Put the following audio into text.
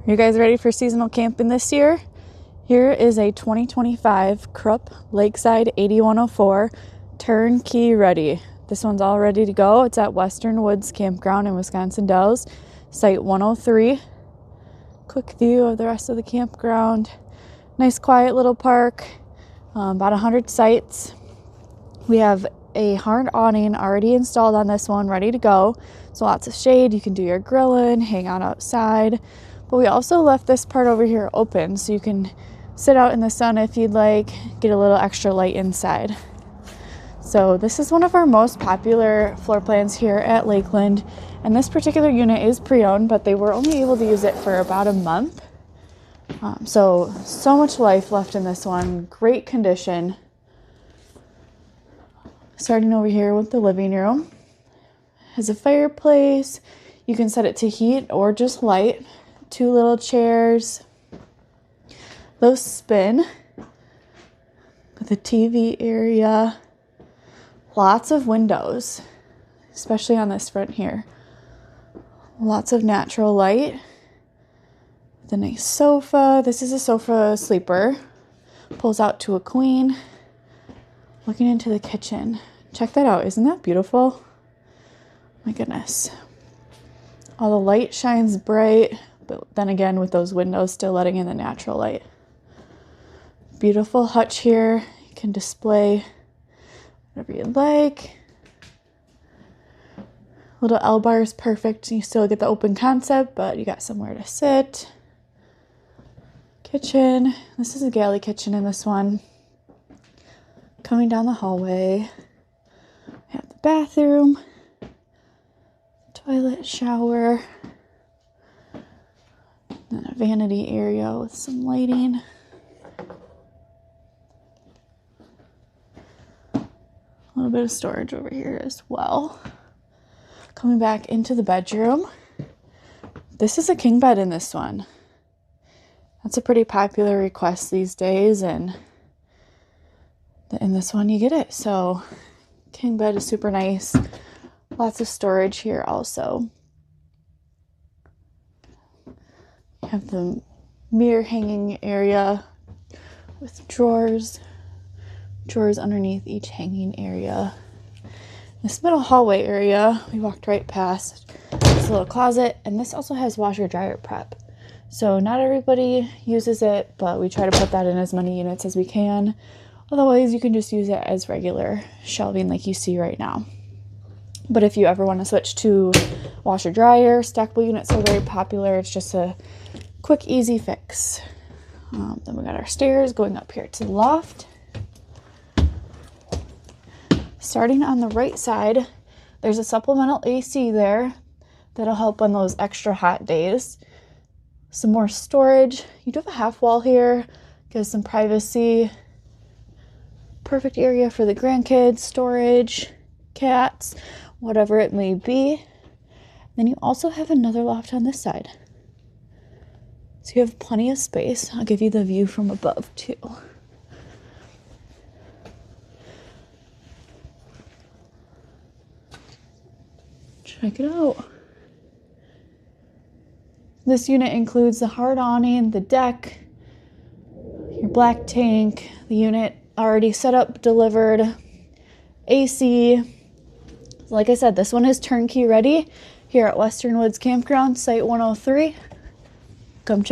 You guys ready for seasonal camping this year? Here is a 2025 Kropf Lakeside 8104 turnkey ready. This one's all ready to go. It's at Western Woods Campground in Wisconsin Dells, site 103. Quick view of the rest of the campground. Nice quiet little park, about 100 sites. We have a hard awning already installed on this one, ready to go. So lots of shade, you can do your grilling, hang out outside. But we also left this part over here open so you can sit out in the sun if you'd like, get a little extra light inside. So this is one of our most popular floor plans here at Lakeland. And this particular unit is pre-owned, but they were only able to use it for about a month. So much life left in this one, great condition. Starting over here with the living room. Has a fireplace. You can set it to heat or just light. 2 little chairs. Those spin. With a TV area. Lots of windows, especially on this front here. Lots of natural light. With a nice sofa. This is a sofa sleeper. Pulls out to a queen. Looking into the kitchen. Check that out. Isn't that beautiful? My goodness. All the light shines bright, but then again with those windows still letting in the natural light. Beautiful hutch here. You can display whatever you'd like. Little L bar is perfect. You still get the open concept, but you got somewhere to sit. Kitchen. This is a galley kitchen in this one. Coming down the hallway. We have the bathroom. Toilet, shower. Then a vanity area with some lighting. A little bit of storage over here as well. Coming back into the bedroom. This is a king bed in this one. That's a pretty popular request these days, and in this one you get it. So king bed is super nice. Lots of storage here also. You have the mirror hanging area with drawers underneath each hanging area. This middle hallway area, we walked right past. This little closet, and this also has washer dryer prep. So not everybody uses it, but we try to put that in as many units as we can. Otherwise, you can just use it as regular shelving like you see right now. But if you ever want to switch to washer dryer, stackable units are very popular. It's just a quick, easy fix. Then we got our stairs going up here to the loft. Starting on the right side, there's a supplemental AC there that'll help on those extra hot days. Some more storage. You do have a half wall here, gives some privacy. Perfect area for the grandkids, storage, cats, whatever it may be. Then you also have another loft on this side. So you have plenty of space. I'll give you the view from above too. Check it out. This unit includes the hard awning, the deck, your black tank, the unit already set up, delivered, AC. Like I said, this one is turnkey ready here at Western Woods Campground, site 103. Come check